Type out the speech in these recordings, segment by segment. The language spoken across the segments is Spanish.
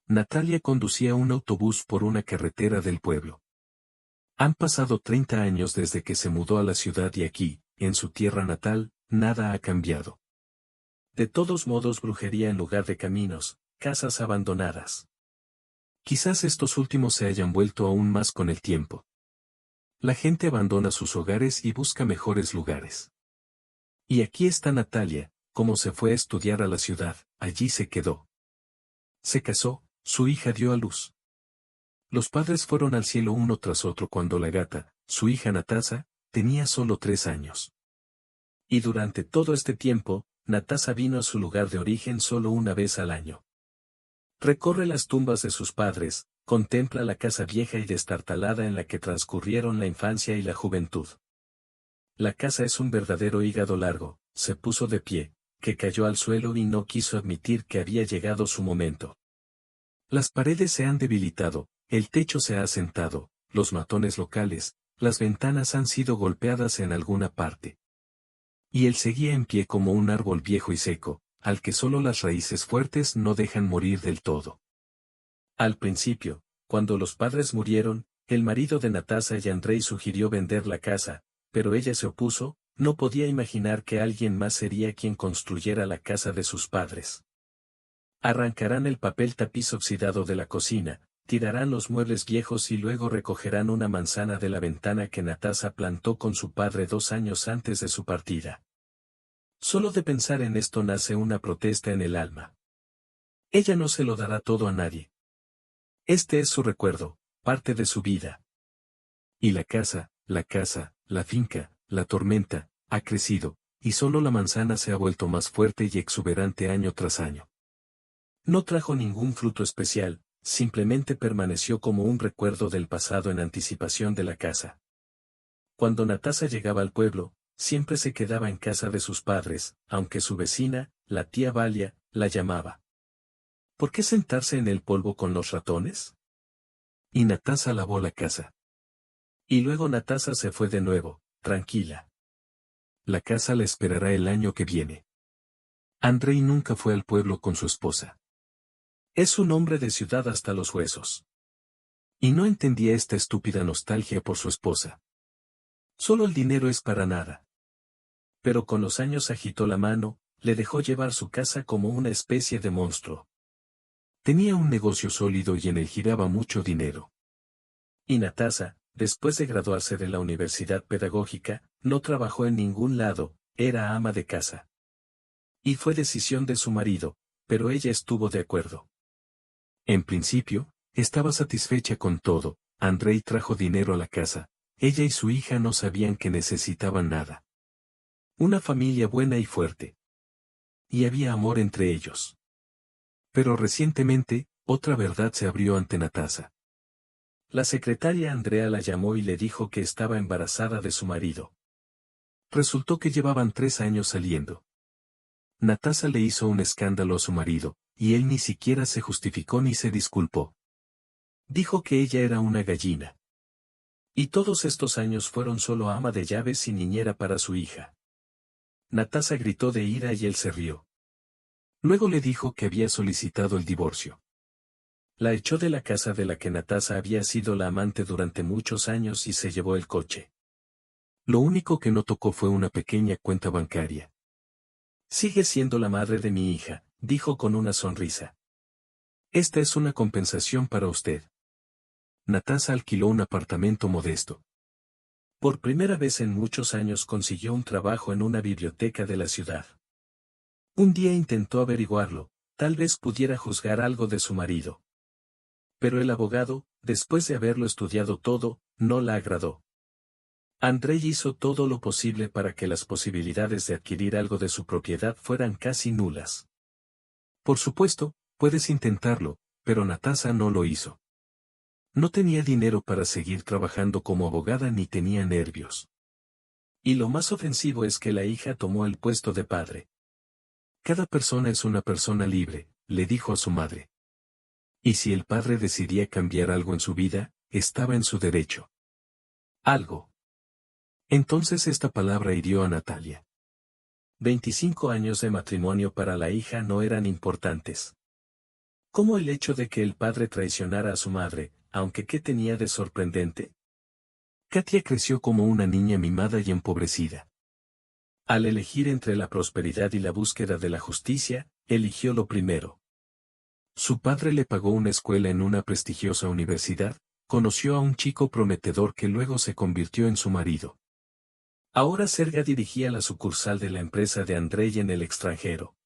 Natalia conducía un autobús por una carretera del pueblo. Han pasado 30 años desde que se mudó a la ciudad y aquí, en su tierra natal, nada ha cambiado. De todos modos, brujería en lugar de caminos, casas abandonadas. Quizás estos últimos se hayan vuelto aún más con el tiempo. La gente abandona sus hogares y busca mejores lugares. Y aquí está Natalia, como se fue a estudiar a la ciudad, allí se quedó. Se casó, su hija dio a luz. Los padres fueron al cielo uno tras otro cuando la gata, su hija Natasa, tenía solo 3 años. Y durante todo este tiempo, Natasa vino a su lugar de origen solo una vez al año. Recorre las tumbas de sus padres, contempla la casa vieja y destartalada en la que transcurrieron la infancia y la juventud. La casa es un verdadero hígado largo, se puso de pie, que cayó al suelo y no quiso admitir que había llegado su momento. Las paredes se han debilitado, el techo se ha asentado, los matones locales, las ventanas han sido golpeadas en alguna parte. Y él seguía en pie como un árbol viejo y seco, al que solo las raíces fuertes no dejan morir del todo. Al principio, cuando los padres murieron, el marido de Natasa y Andrei sugirió vender la casa, pero ella se opuso, no podía imaginar que alguien más sería quien construyera la casa de sus padres. Arrancarán el papel tapiz oxidado de la cocina, tirarán los muebles viejos y luego recogerán una manzana de la ventana que Natasa plantó con su padre 2 años antes de su partida. Solo de pensar en esto nace una protesta en el alma. Ella no se lo dará todo a nadie. Este es su recuerdo, parte de su vida. Y la casa, la finca, la tormenta, ha crecido, y solo la manzana se ha vuelto más fuerte y exuberante año tras año. No trajo ningún fruto especial, simplemente permaneció como un recuerdo del pasado en anticipación de la casa. Cuando Natasa llegaba al pueblo, siempre se quedaba en casa de sus padres, aunque su vecina, la tía Valia, la llamaba. ¿Por qué sentarse en el polvo con los ratones? Y Natasa lavó la casa. Y luego Natasa se fue de nuevo, tranquila. La casa la esperará el año que viene. Andrei nunca fue al pueblo con su esposa. Es un hombre de ciudad hasta los huesos. Y no entendía esta estúpida nostalgia por su esposa. Solo el dinero es para nada. Pero con los años agitó la mano, le dejó llevar su casa como una especie de monstruo. Tenía un negocio sólido y en él giraba mucho dinero. Y Natasa, después de graduarse de la universidad pedagógica, no trabajó en ningún lado, era ama de casa. Y fue decisión de su marido, pero ella estuvo de acuerdo. En principio, estaba satisfecha con todo, Andrei trajo dinero a la casa, ella y su hija no sabían que necesitaban nada. Una familia buena y fuerte. Y había amor entre ellos. Pero recientemente, otra verdad se abrió ante Natasa. La secretaria Andrea la llamó y le dijo que estaba embarazada de su marido. Resultó que llevaban 3 años saliendo. Natasa le hizo un escándalo a su marido, y él ni siquiera se justificó ni se disculpó. Dijo que ella era una gallina. Y todos estos años fueron solo ama de llaves y niñera para su hija. Natasa gritó de ira y él se rió. Luego le dijo que había solicitado el divorcio. La echó de la casa de la que Natasa había sido la amante durante muchos años y se llevó el coche. Lo único que no tocó fue una pequeña cuenta bancaria. Sigue siendo la madre de mi hija, dijo con una sonrisa. Esta es una compensación para usted. Natasa alquiló un apartamento modesto. Por primera vez en muchos años consiguió un trabajo en una biblioteca de la ciudad. Un día intentó averiguarlo, tal vez pudiera juzgar algo de su marido. Pero el abogado, después de haberlo estudiado todo, no la agradó. Andrei hizo todo lo posible para que las posibilidades de adquirir algo de su propiedad fueran casi nulas. Por supuesto, puedes intentarlo, pero Natasa no lo hizo. No tenía dinero para seguir trabajando como abogada ni tenía nervios. Y lo más ofensivo es que la hija tomó el puesto de padre. Cada persona es una persona libre, le dijo a su madre. Y si el padre decidía cambiar algo en su vida, estaba en su derecho. Algo. Entonces esta palabra hirió a Natalia. 25 años de matrimonio para la hija no eran importantes. ¿Cómo el hecho de que el padre traicionara a su madre, aunque qué tenía de sorprendente? Katia creció como una niña mimada y empobrecida. Al elegir entre la prosperidad y la búsqueda de la justicia, eligió lo primero. Su padre le pagó una escuela en una prestigiosa universidad, conoció a un chico prometedor que luego se convirtió en su marido. Ahora Serga dirigía la sucursal de la empresa de Andrei en el extranjero.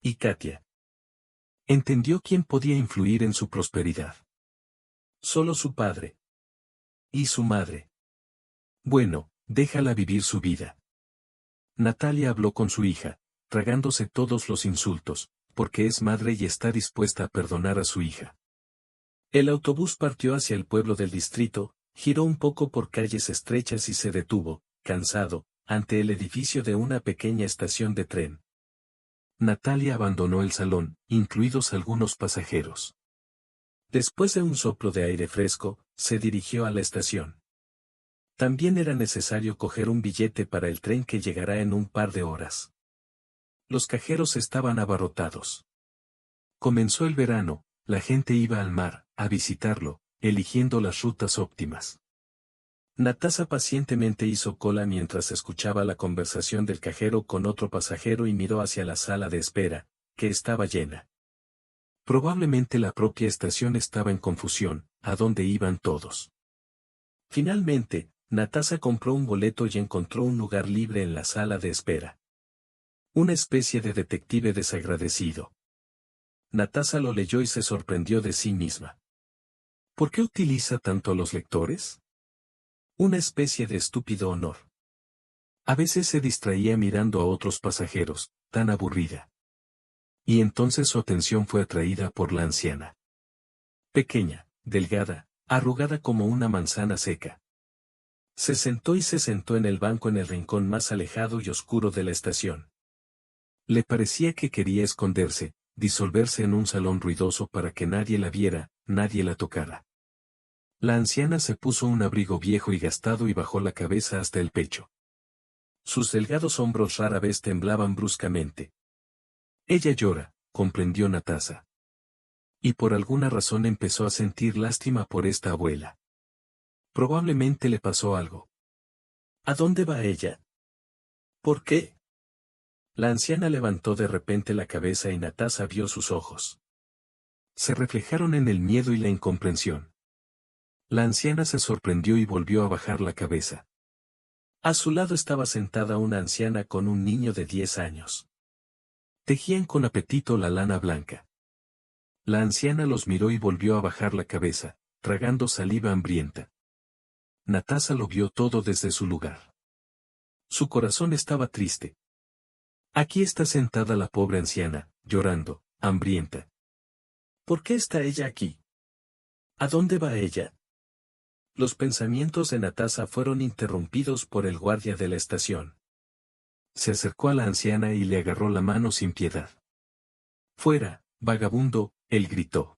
Y Katia entendió quién podía influir en su prosperidad. Solo su padre. Y su madre. Bueno, déjala vivir su vida. Natalia habló con su hija, tragándose todos los insultos, porque es madre y está dispuesta a perdonar a su hija. El autobús partió hacia el pueblo del distrito, giró un poco por calles estrechas y se detuvo, cansado, ante el edificio de una pequeña estación de tren. Natalia abandonó el salón, incluidos algunos pasajeros. Después de un soplo de aire fresco, se dirigió a la estación. También era necesario coger un billete para el tren que llegará en un par de horas. Los cajeros estaban abarrotados. Comenzó el verano, la gente iba al mar, a visitarlo, eligiendo las rutas óptimas. Natasa pacientemente hizo cola mientras escuchaba la conversación del cajero con otro pasajero y miró hacia la sala de espera, que estaba llena. Probablemente la propia estación estaba en confusión, ¿a dónde iban todos? Finalmente, Natasa compró un boleto y encontró un lugar libre en la sala de espera. Una especie de detective desagradecido. Natasa lo leyó y se sorprendió de sí misma. ¿Por qué utiliza tanto a los lectores? Una especie de estúpido honor. A veces se distraía mirando a otros pasajeros, tan aburrida. Y entonces su atención fue atraída por la anciana. Pequeña, delgada, arrugada como una manzana seca. Se sentó en el banco en el rincón más alejado y oscuro de la estación. Le parecía que quería esconderse, disolverse en un salón ruidoso para que nadie la viera, nadie la tocara. La anciana se puso un abrigo viejo y gastado y bajó la cabeza hasta el pecho. Sus delgados hombros rara vez temblaban bruscamente. Ella llora, comprendió Natasa. Y por alguna razón empezó a sentir lástima por esta abuela. Probablemente le pasó algo. ¿A dónde va ella? ¿Por qué? La anciana levantó de repente la cabeza y Natasa vio sus ojos. Se reflejaron en el miedo y la incomprensión. La anciana se sorprendió y volvió a bajar la cabeza. A su lado estaba sentada una anciana con un niño de 10 años. Tejían con apetito la lana blanca. La anciana los miró y volvió a bajar la cabeza, tragando saliva hambrienta. Natasa lo vio todo desde su lugar. Su corazón estaba triste. Aquí está sentada la pobre anciana, llorando, hambrienta. ¿Por qué está ella aquí? ¿A dónde va ella? Los pensamientos de Natasa fueron interrumpidos por el guardia de la estación. Se acercó a la anciana y le agarró la mano sin piedad. «Fuera, vagabundo», él gritó.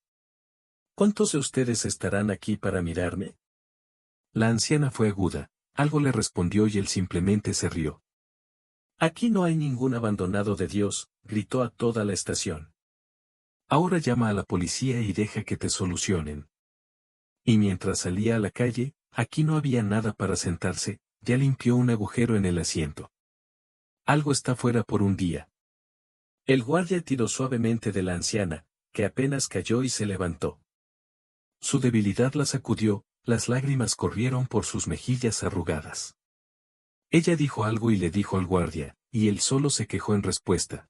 «¿Cuántos de ustedes estarán aquí para mirarme?» La anciana fue aguda, algo le respondió y él simplemente se rió. «Aquí no hay ningún abandonado de Dios», gritó a toda la estación. «Ahora llama a la policía y deja que te solucionen». Y mientras salía a la calle, aquí no había nada para sentarse, ya limpió un agujero en el asiento. Algo está fuera por un día. El guardia tiró suavemente de la anciana, que apenas cayó y se levantó. Su debilidad la sacudió, las lágrimas corrieron por sus mejillas arrugadas. Ella dijo algo y le dijo al guardia, y él solo se quejó en respuesta.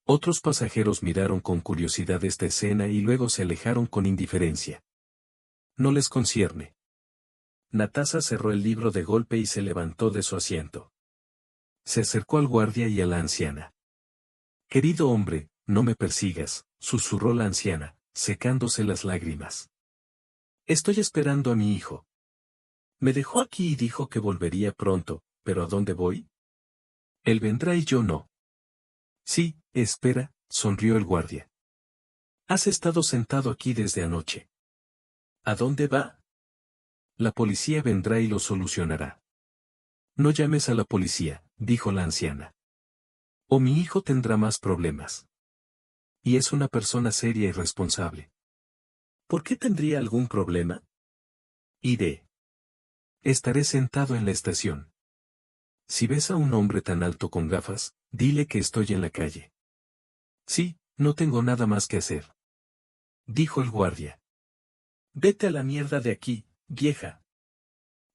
Otros pasajeros miraron con curiosidad esta escena y luego se alejaron con indiferencia. No les concierne. Natasa cerró el libro de golpe y se levantó de su asiento. Se acercó al guardia y a la anciana. «Querido hombre, no me persigas», susurró la anciana, secándose las lágrimas. «Estoy esperando a mi hijo. Me dejó aquí y dijo que volvería pronto, pero ¿a dónde voy? Él vendrá y yo no». «Sí, espera», sonrió el guardia. «Has estado sentado aquí desde anoche». «¿A dónde va?» «La policía vendrá y lo solucionará». «No llames a la policía», dijo la anciana. «O mi hijo tendrá más problemas». Y es una persona seria y responsable. ¿Por qué tendría algún problema? Iré. Estaré sentado en la estación. Si ves a un hombre tan alto con gafas, dile que estoy en la calle. Sí, no tengo nada más que hacer, dijo el guardia. Vete a la mierda de aquí, vieja.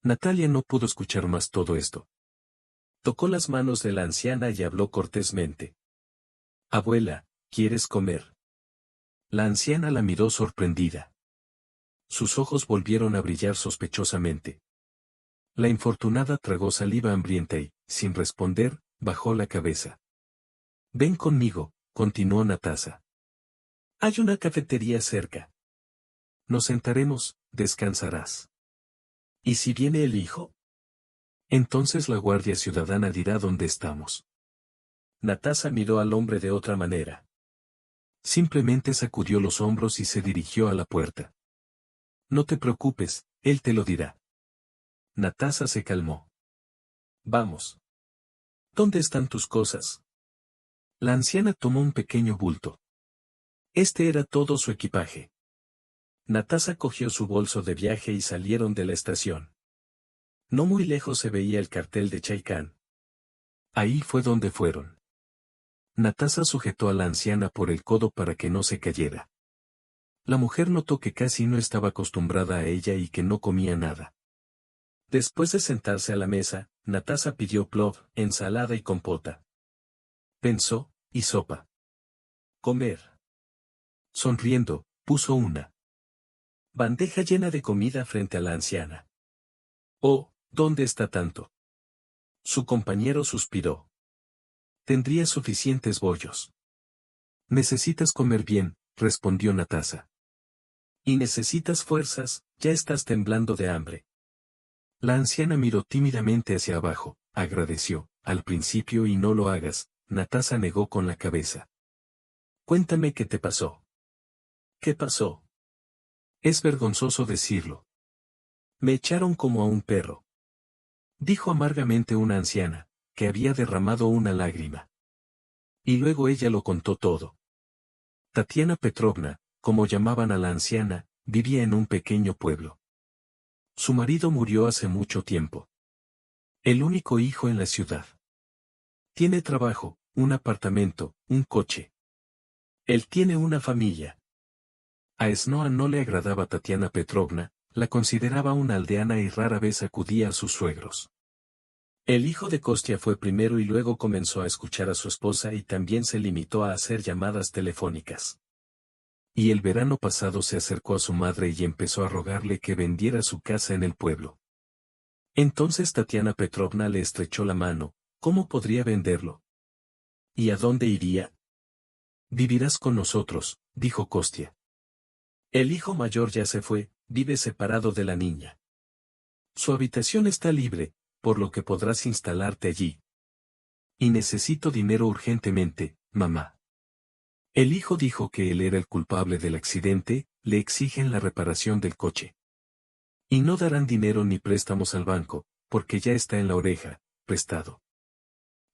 Natalia no pudo escuchar más todo esto. Tocó las manos de la anciana y habló cortésmente. Abuela, ¿quieres comer? La anciana la miró sorprendida. Sus ojos volvieron a brillar sospechosamente. La infortunada tragó saliva hambrienta y, sin responder, bajó la cabeza. Ven conmigo, continuó Natasa. Hay una cafetería cerca. Nos sentaremos, descansarás. ¿Y si viene el hijo? Entonces la Guardia Ciudadana dirá dónde estamos. Natasa miró al hombre de otra manera. Simplemente sacudió los hombros y se dirigió a la puerta. No te preocupes, él te lo dirá. Natasa se calmó. Vamos. ¿Dónde están tus cosas? La anciana tomó un pequeño bulto. Este era todo su equipaje. Natasa cogió su bolso de viaje y salieron de la estación. No muy lejos se veía el cartel de Chaikán. Ahí fue donde fueron. Natasa sujetó a la anciana por el codo para que no se cayera. La mujer notó que casi no estaba acostumbrada a ella y que no comía nada. Después de sentarse a la mesa, Natasa pidió plov, ensalada y compota. Pensó, y sopa. Comer. Sonriendo, puso una bandeja llena de comida frente a la anciana. Oh, ¿dónde está tanto? Su compañero suspiró. Tendría suficientes bollos. Necesitas comer bien, respondió Natasa. Y necesitas fuerzas, ya estás temblando de hambre. La anciana miró tímidamente hacia abajo, agradeció, al principio y no lo hagas, Natasa negó con la cabeza. Cuéntame qué te pasó. ¿Qué pasó? Es vergonzoso decirlo. Me echaron como a un perro. Dijo amargamente una anciana, que había derramado una lágrima. Y luego ella lo contó todo. Tatiana Petrovna, como llamaban a la anciana, vivía en un pequeño pueblo. Su marido murió hace mucho tiempo. El único hijo en la ciudad. Tiene trabajo, un apartamento, un coche. Él tiene una familia. A Snoa no le agradaba Tatiana Petrovna, la consideraba una aldeana y rara vez acudía a sus suegros. El hijo de Kostia fue primero y luego comenzó a escuchar a su esposa y también se limitó a hacer llamadas telefónicas. Y el verano pasado se acercó a su madre y empezó a rogarle que vendiera su casa en el pueblo. Entonces Tatiana Petrovna le estrechó la mano. ¿Cómo podría venderlo? ¿Y a dónde iría? Vivirás con nosotros, dijo Kostia. El hijo mayor ya se fue, vive separado de la niña. Su habitación está libre, por lo que podrás instalarte allí. Y necesito dinero urgentemente, mamá. El hijo dijo que él era el culpable del accidente, le exigen la reparación del coche. Y no darán dinero ni préstamos al banco, porque ya está en la oreja, prestado.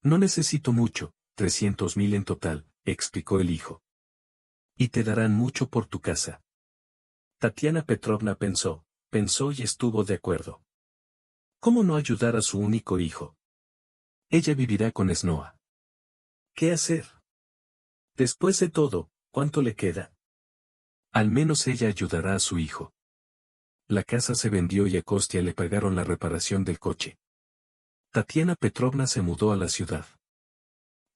No necesito mucho, 300.000 en total, explicó el hijo. Y te darán mucho por tu casa. Tatiana Petrovna pensó y estuvo de acuerdo. ¿Cómo no ayudar a su único hijo? Ella vivirá con Snoa. ¿Qué hacer? Después de todo, ¿cuánto le queda? Al menos ella ayudará a su hijo. La casa se vendió y a Kostia le pagaron la reparación del coche. Tatiana Petrovna se mudó a la ciudad.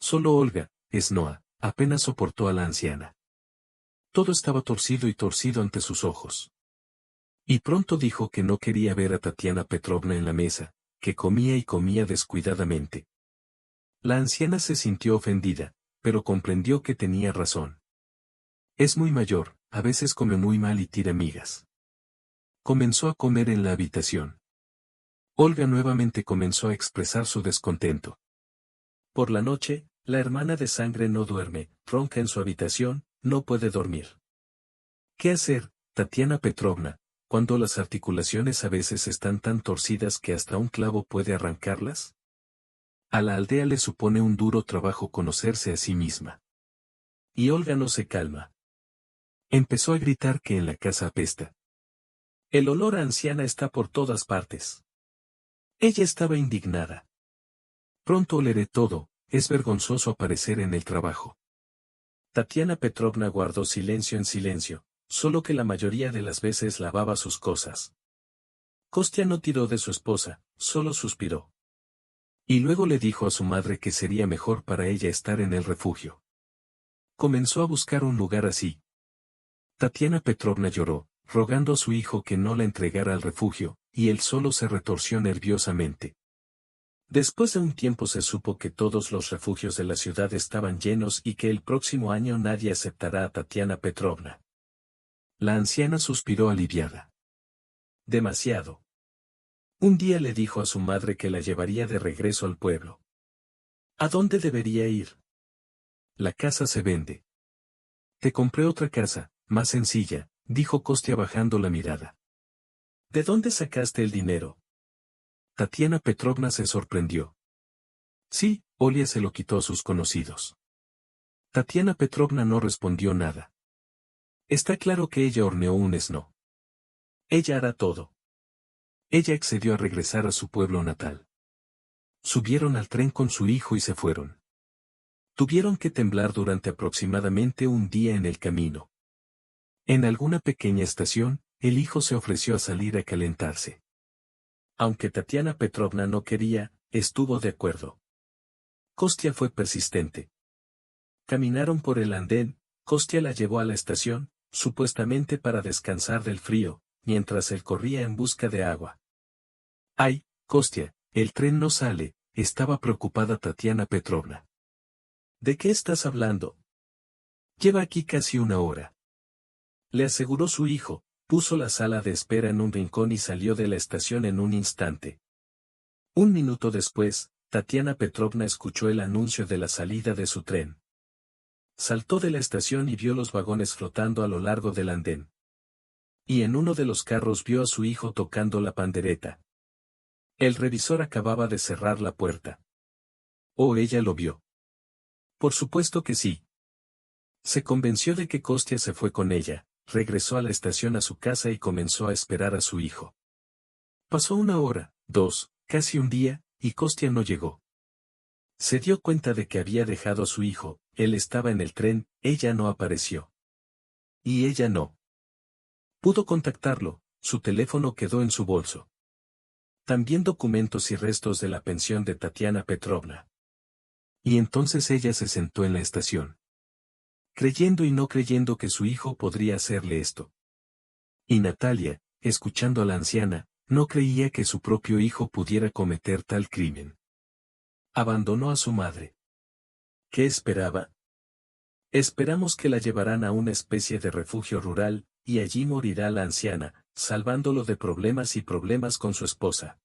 Solo Olga, Snoa, apenas soportó a la anciana. Todo estaba torcido y torcido ante sus ojos. Y pronto dijo que no quería ver a Tatiana Petrovna en la mesa, que comía y comía descuidadamente. La anciana se sintió ofendida, pero comprendió que tenía razón. Es muy mayor, a veces come muy mal y tira migas. Comenzó a comer en la habitación. Olga nuevamente comenzó a expresar su descontento. Por la noche, la hermana de sangre no duerme, ronca en su habitación, no puede dormir. ¿Qué hacer, Tatiana Petrovna, cuando las articulaciones a veces están tan torcidas que hasta un clavo puede arrancarlas? A la aldea le supone un duro trabajo conocerse a sí misma. Y Olga no se calma. Empezó a gritar que en la casa apesta. El olor a anciana está por todas partes. Ella estaba indignada. Pronto oleré todo, es vergonzoso aparecer en el trabajo. Tatiana Petrovna guardó silencio en silencio, solo que la mayoría de las veces lavaba sus cosas. Kostya no tiró de su esposa, solo suspiró. Y luego le dijo a su madre que sería mejor para ella estar en el refugio. Comenzó a buscar un lugar así. Tatiana Petrovna lloró, rogando a su hijo que no la entregara al refugio, y él solo se retorció nerviosamente. Después de un tiempo se supo que todos los refugios de la ciudad estaban llenos y que el próximo año nadie aceptará a Tatiana Petrovna. La anciana suspiró aliviada. Demasiado. Un día le dijo a su madre que la llevaría de regreso al pueblo. ¿A dónde debería ir? La casa se vende. Te compré otra casa, más sencilla, dijo Kostya bajando la mirada. ¿De dónde sacaste el dinero? Tatiana Petrovna se sorprendió. Sí, Olia se lo quitó a sus conocidos. Tatiana Petrovna no respondió nada. Está claro que ella horneó un esno. Ella hará todo. Ella accedió a regresar a su pueblo natal. Subieron al tren con su hijo y se fueron. Tuvieron que temblar durante aproximadamente un día en el camino. En alguna pequeña estación, el hijo se ofreció a salir a calentarse. Aunque Tatiana Petrovna no quería, estuvo de acuerdo. Kostya fue persistente. Caminaron por el andén, Kostya la llevó a la estación, supuestamente para descansar del frío, mientras él corría en busca de agua. ¡Ay, Kostya, el tren no sale!, estaba preocupada Tatiana Petrovna. ¿De qué estás hablando? Lleva aquí casi una hora. Le aseguró su hijo, puso la sala de espera en un rincón y salió de la estación en un instante. Un minuto después, Tatiana Petrovna escuchó el anuncio de la salida de su tren. Saltó de la estación y vio los vagones flotando a lo largo del andén. Y en uno de los carros vio a su hijo tocando la pandereta. El revisor acababa de cerrar la puerta. ¿O ella lo vio? Por supuesto que sí. Se convenció de que Kostya se fue con ella, regresó a la estación a su casa y comenzó a esperar a su hijo. Pasó una hora, dos, casi un día, y Kostya no llegó. Se dio cuenta de que había dejado a su hijo, él estaba en el tren, ella no apareció. Y ella no pudo contactarlo, su teléfono quedó en su bolso. También documentos y restos de la pensión de Tatiana Petrovna. Y entonces ella se sentó en la estación, creyendo y no creyendo que su hijo podría hacerle esto. Y Natalia, escuchando a la anciana, no creía que su propio hijo pudiera cometer tal crimen. Abandonó a su madre. ¿Qué esperaba? Esperamos que la llevarán a una especie de refugio rural, y allí morirá la anciana, salvándolo de problemas y problemas con su esposa.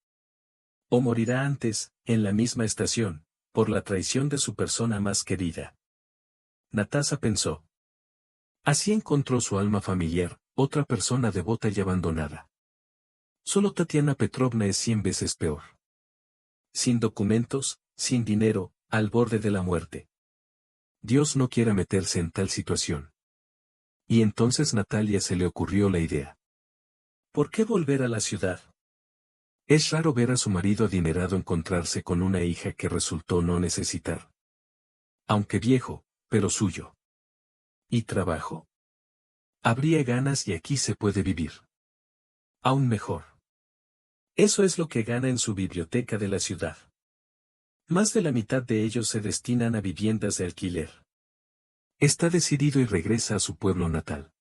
O morirá antes, en la misma estación, por la traición de su persona más querida. Natasa pensó. Así encontró su alma familiar, otra persona devota y abandonada. Solo Tatiana Petrovna es 100 veces peor. Sin documentos, sin dinero, al borde de la muerte. Dios no quiera meterse en tal situación. Y entonces Natalia se le ocurrió la idea. ¿Por qué volver a la ciudad? Es raro ver a su marido adinerado encontrarse con una hija que resultó no necesitar. Aunque viejo, pero suyo. ¿Y trabajo? Habría ganas y aquí se puede vivir. Aún mejor. Eso es lo que gana en su biblioteca de la ciudad. Más de la mitad de ellos se destinan a viviendas de alquiler. Está decidido y regresa a su pueblo natal.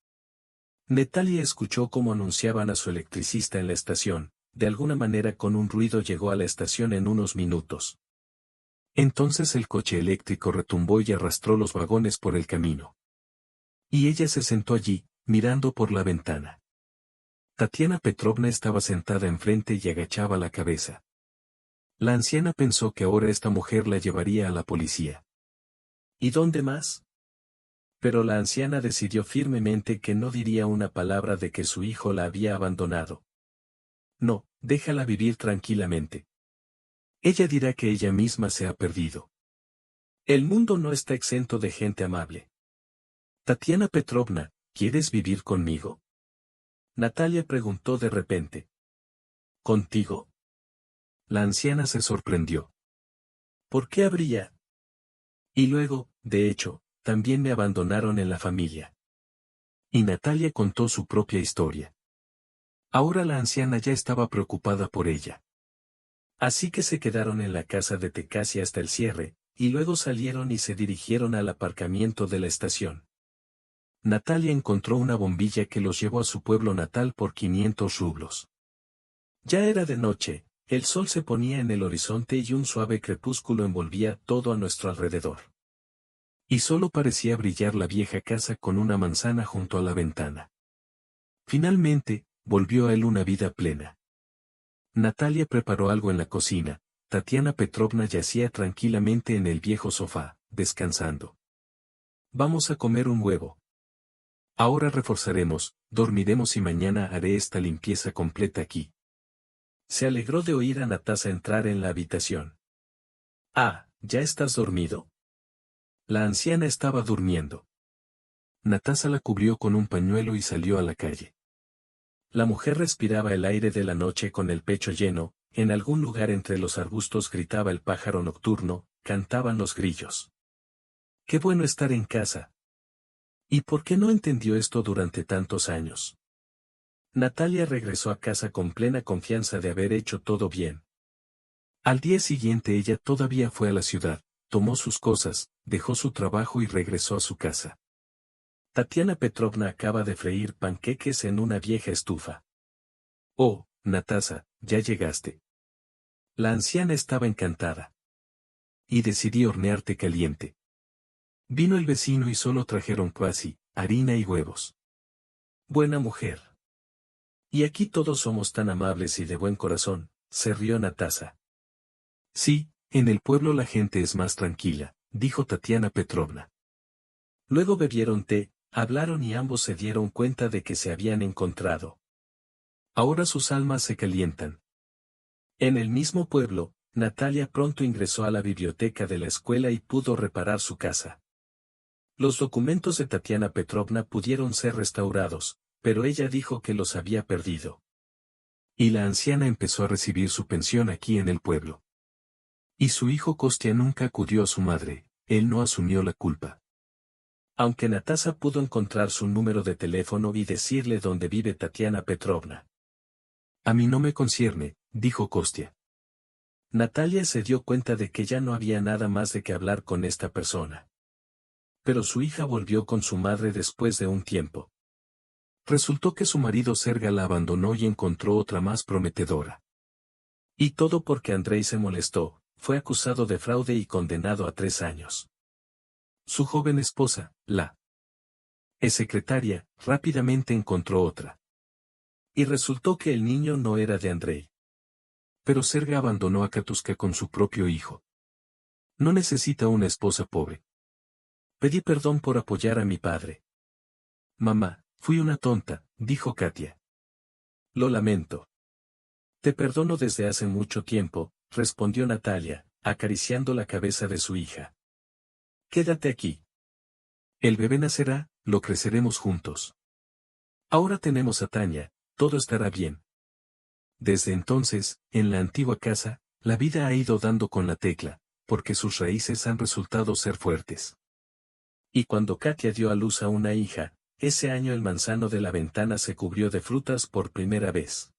Natalia escuchó cómo anunciaban a su electricista en la estación, de alguna manera con un ruido llegó a la estación en unos minutos. Entonces el coche eléctrico retumbó y arrastró los vagones por el camino. Y ella se sentó allí, mirando por la ventana. Tatiana Petrovna estaba sentada enfrente y agachaba la cabeza. La anciana pensó que ahora esta mujer la llevaría a la policía. ¿Y dónde más? Pero la anciana decidió firmemente que no diría una palabra de que su hijo la había abandonado. No, déjala vivir tranquilamente. Ella dirá que ella misma se ha perdido. El mundo no está exento de gente amable. Tatiana Petrovna, ¿quieres vivir conmigo? Natalia preguntó de repente. ¿Contigo? La anciana se sorprendió. ¿Por qué habría? Y luego, de hecho, también me abandonaron en la familia. Y Natalia contó su propia historia. Ahora la anciana ya estaba preocupada por ella. Así que se quedaron en la casa de Tecasi hasta el cierre, y luego salieron y se dirigieron al aparcamiento de la estación. Natalia encontró una bombilla que los llevó a su pueblo natal por 500 rublos. Ya era de noche, el sol se ponía en el horizonte y un suave crepúsculo envolvía todo a nuestro alrededor. Y solo parecía brillar la vieja casa con una manzana junto a la ventana. Finalmente, volvió a él una vida plena. Natalia preparó algo en la cocina. Tatiana Petrovna yacía tranquilamente en el viejo sofá, descansando. Vamos a comer un huevo. Ahora reforzaremos, dormiremos y mañana haré esta limpieza completa aquí. Se alegró de oír a Natasa entrar en la habitación. Ah, ¿ya estás dormido? La anciana estaba durmiendo. Natasa la cubrió con un pañuelo y salió a la calle. La mujer respiraba el aire de la noche con el pecho lleno, en algún lugar entre los arbustos gritaba el pájaro nocturno, cantaban los grillos. ¡Qué bueno estar en casa! ¿Y por qué no entendió esto durante tantos años? Natalia regresó a casa con plena confianza de haber hecho todo bien. Al día siguiente ella todavía fue a la ciudad, tomó sus cosas, dejó su trabajo y regresó a su casa. Tatiana Petrovna acaba de freír panqueques en una vieja estufa. Oh, Natasa, ya llegaste. La anciana estaba encantada. Y decidí hornearte caliente. Vino el vecino y solo trajeron cuasi, harina y huevos. Buena mujer. Y aquí todos somos tan amables y de buen corazón, se rió Natasa. Sí, en el pueblo la gente es más tranquila, dijo Tatiana Petrovna. Luego bebieron té, hablaron y ambos se dieron cuenta de que se habían encontrado. Ahora sus almas se calientan. En el mismo pueblo, Natalia pronto ingresó a la biblioteca de la escuela y pudo reparar su casa. Los documentos de Tatiana Petrovna pudieron ser restaurados, pero ella dijo que los había perdido. Y la anciana empezó a recibir su pensión aquí en el pueblo. Y su hijo Kostia nunca acudió a su madre, él no asumió la culpa. Aunque Natasa pudo encontrar su número de teléfono y decirle dónde vive Tatiana Petrovna. A mí no me concierne, dijo Kostia. Natalia se dio cuenta de que ya no había nada más de que hablar con esta persona. Pero su hija volvió con su madre después de un tiempo. Resultó que su marido Serga la abandonó y encontró otra más prometedora. Y todo porque Andrei se molestó, fue acusado de fraude y condenado a 3 años. Su joven esposa, la secretaria, rápidamente encontró otra. Y resultó que el niño no era de Andrei. Pero Serga abandonó a Katuska con su propio hijo. No necesita una esposa pobre. Pedí perdón por apoyar a mi padre. Mamá, fui una tonta, dijo Katia. Lo lamento. Te perdono desde hace mucho tiempo, respondió Natalia, acariciando la cabeza de su hija. Quédate aquí. El bebé nacerá, lo creceremos juntos. Ahora tenemos a Tania, todo estará bien. Desde entonces, en la antigua casa, la vida ha ido dando con la tecla, porque sus raíces han resultado ser fuertes. Y cuando Katia dio a luz a una hija, ese año el manzano de la ventana se cubrió de frutas por primera vez.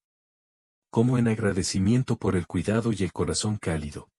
Como en agradecimiento por el cuidado y el corazón cálido.